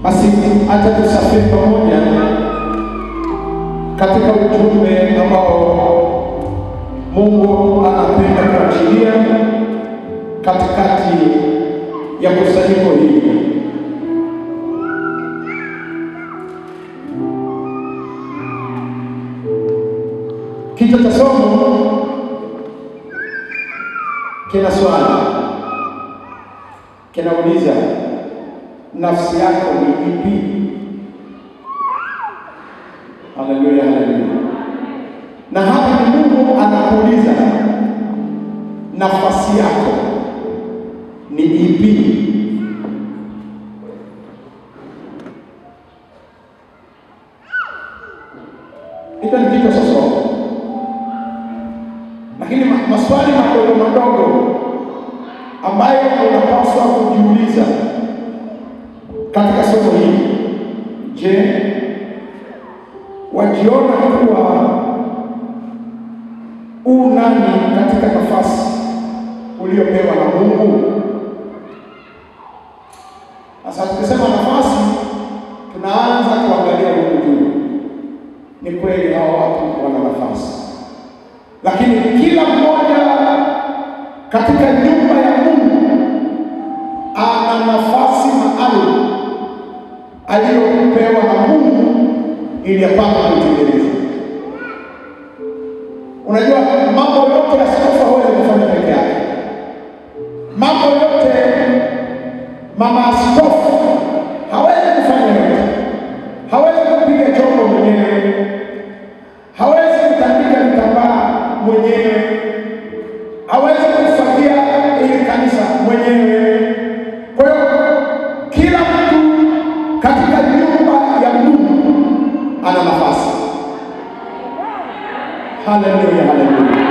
Basi acha tusafiri pamoja katika ujumbe ambao Mungu anapenda kuachilia katikati ya kusanyiko hili. Kichwa cha somo kina swali, kinauliza nafsi yako ni ipi? Haleluya, haleluya. Na hapa ni Mungu anakuuliza nafasi yako ni ipi? Ito ni kichwa cha somo, lakini maswali madogo ambayo unapaswa kujiuliza katika somo hili. Je, wajiona kuwa nani katika nafasi uliopewa na Mungu? Sasa tukisema nafasi, tunaanza kuangalia huko juu. Ni kweli hao watu wana nafasi, lakini kila mmoja katika nyumba ya Mungu ana nafasi maalum aliyopewa na Mungu ili apate kutekeleza. Unajua, mambo yote askofu hawezi kufanya peke yake. Mambo yote mama askofu hawezi kufanya yote. Hawezi kupiga chombo mwenyewe, hawezi kutandika vitambaa mwenyewe, hawezi kufagia ili kanisa mwenyewe. Kwa hiyo kila mtu katika nyumba ya Mungu ana nafasi. Haleluya, haleluya.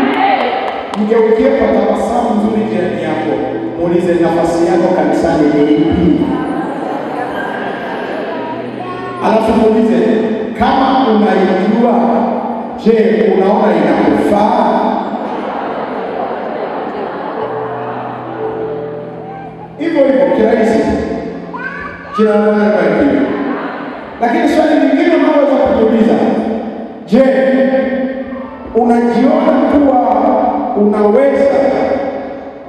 Mgeukie kwa tabasamu nzuri jirani yako, muulize nafasi yako kanisani ni ipi? Alafu muulize, kama unaijua, je, unaona inakufaa? Hivyo kirahisi. Jina la Bwana libarikiwe. Lakini swali lingine unaweza kujiuliza, je, unajiona kuwa unaweza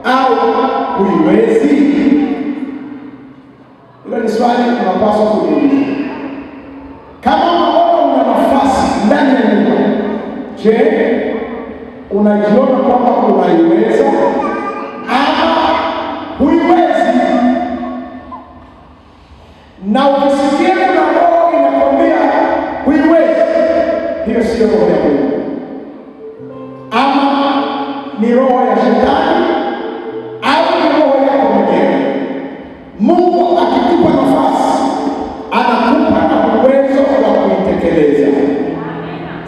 au huiwezi? Hilo ni swali unapaswa kujiuliza. Kama unaona una nafasi ndani ya nyumba, je, unajiona kwamba unaiweza ama huiwezi? Na ukisikia kuna roho inakwambia huiwezi, hiyo sio roho ya Mungu, ama ni roho ya shetani au ni roho yako mwenyewe. Mungu akikupa nafasi, anakupa na uwezo wa kuitekeleza.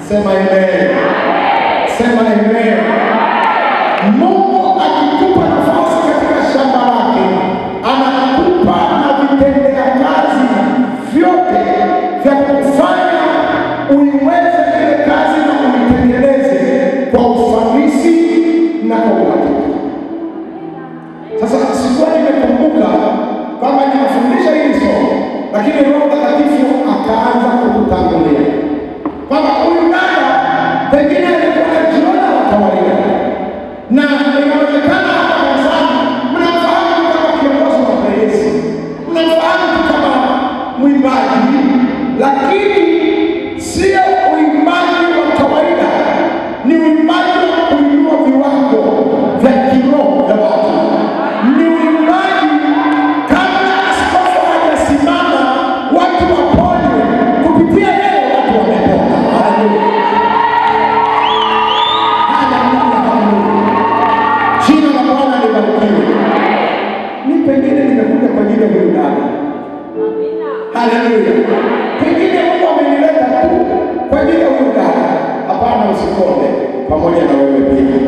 Sema amen. Sema amen. Mungu akikupa nafasi katika shamba lake, anakupa na vitendea kazi vyote vya kufanya uiweze ile kazi na uitekeleze kwa ufanisi na kwa uhakika. Sasa sikuwa nimekumbuka kwamba ninafundisha hili somo, lakini Roho Mtakatifu akaanza kututangulia kwamba huyu dada pengine alikuwa anajiona wa kawaida, na inawezekana hapa kanisani mnamfahamu kama kiongozi wa praise, mnamfahamu kama mwimbaji, lakini sio uimbaji wa kawaida, ni uimbaji wa kuinua viwango vya kiroho vya watu. Ni uimbaji kama askofu hajasimama watu waponywe, kupitia yeye watu wamepona. Haleluya, haleluya. Jina la Bwana libarikiwe. Ni pengine nimekuja kwa ajili ya huyu dada. Haleluya. Pengine Mungu amenileta tu kwa ajili ya huyu dada. Hapana, usikonde, pamoja na wewe pia.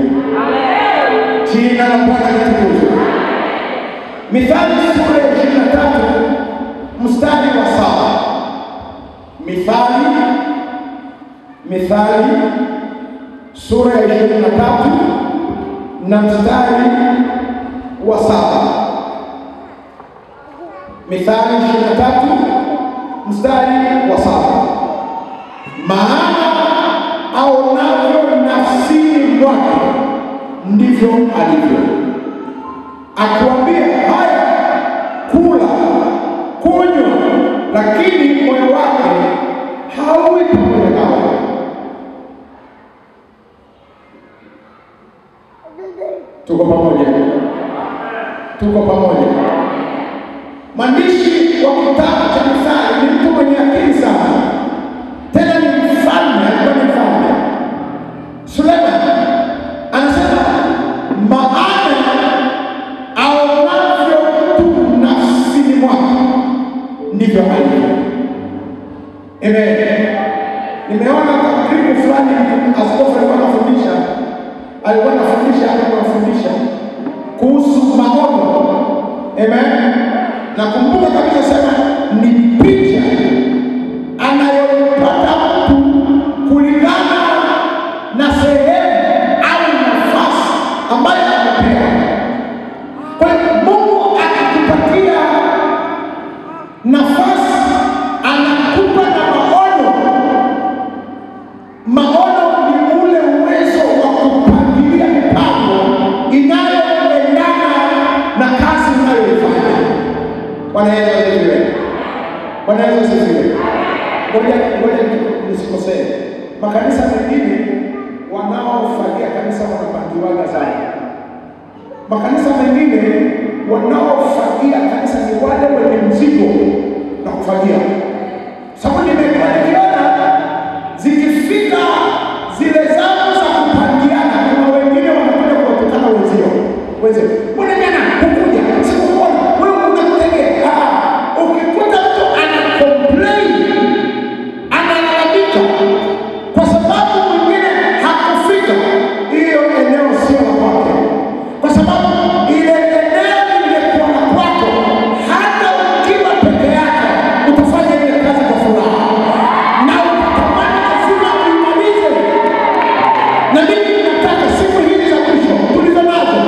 Jina la Bwana litukuzwe. Mithali sura ya 23 mstari wa 7. Mithali sura ya 23 na mstari wa 7. Mithali 23 mstari wa 7, maana aonavyo nafsini mwake ndivyo alivyo. Akuambia haya, kula, kunywa, lakini moyo wake hauwi pamoja nawe. Tuko pamoja? Tuko pamoja? Mwandishi wa kitabu cha Mithali ni mtu mwenye akili sana, tena ni mfalme, alikuwa ni mfalme. Suleiman anasema maana aonavyo mtu nafsini mwake ndivyo alivyo. Amen. Nimeona takribu fulani askofu alikuwa anafundisha kuhusu maono. Amen. Na kumbuka kabisa sema ni picha anayopata mtu kulingana na sehemu au nafasi ambayo amepewa. Kwa hiyo Mungu akikupatia nafasi anakupa na maono. Maono ni ule uwezo wa kupangilia mipango inayoendana na kazi unayoifanya. Bwana Yesu asifiwe. Bwana Yesu asifiwe. Ngoja nisikosee. Makanisa mengine wanaofagia kanisa wanapangiwaga sana. Makanisa mengine wanaofagia kanisa ni wale wenye mzigo na kufagia. Sababu nimeona zikifika zile zao za kupangiana, kuna wengine wanakuja kuwatukana wenzio. Mbona jana hukuja? Sikuona. Wewe unakutegea. Ukikuta mtu ana complain, analalamika kwa sababu mwingine hakufika, hiyo eneo sio kwake. Kwa sababu ile eneo lilikuwa kwako, hata ukiwa peke yako utafanya ile kazi kwa furaha. Na utatamani kufika uimalize. Na mimi nataka siku hizi za mwisho tulizo nazo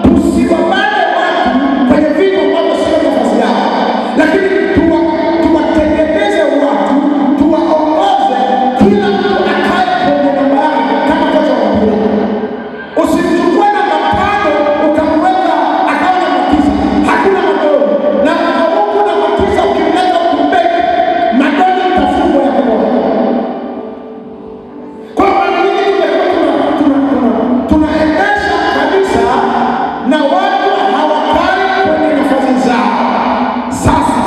tusiwabane watu kwenye vitu ambavyo sio nafasi yao, lakini tuwatengeneze watu, tuwaongoze kila mtu akae kwenye namba yake kama kocha wa mpira. Usimchukue na mapano ukamweka akawa na matisa, hakuna madoni. Na huku na matisa ukimleta ukumbeki, madoni utafungwa ya kumoja. Kwa maana nyingi tunaendesha kabisa na watu hawakai kwenye nafasi zao. Sasa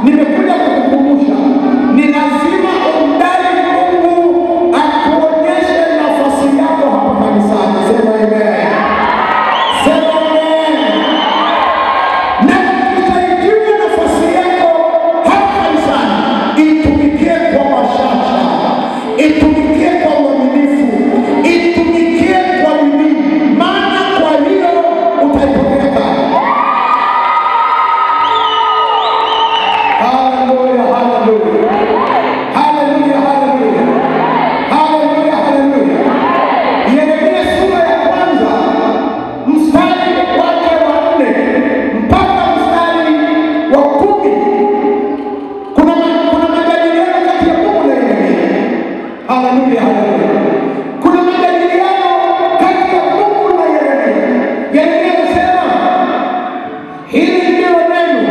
nimekuja kukukumbusha, ni lazima umdai Mungu akuonyeshe nafasi yako hapa kanisani. Sema amen. Sema amen. Na ukisaidiwa nafasi yako hapa kanisani, itumikie kwa mashaka, itumikie kwa uaminifu, itumikie kwa bidii, maana kwa hiyo utaipokea. Hallelujah, hallelujah. Hallelujah, hallelujah. Hallelujah, hallelujah. Yeremia sura ya 1 mstari wake wa 4 mpaka mstari wa 10. Kuna majadiliano kati ya Mungu na Yeremia. Hallelujah, hallelujah. Kuna majadiliano kati ya Mungu na Yeremia. Yeremia anasema hili ndilo neno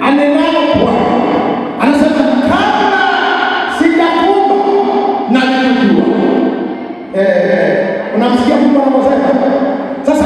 anenalo Bwana. Anasema kabla sijakuumba nalijua. Unamsikia Mungu anasema? Sasa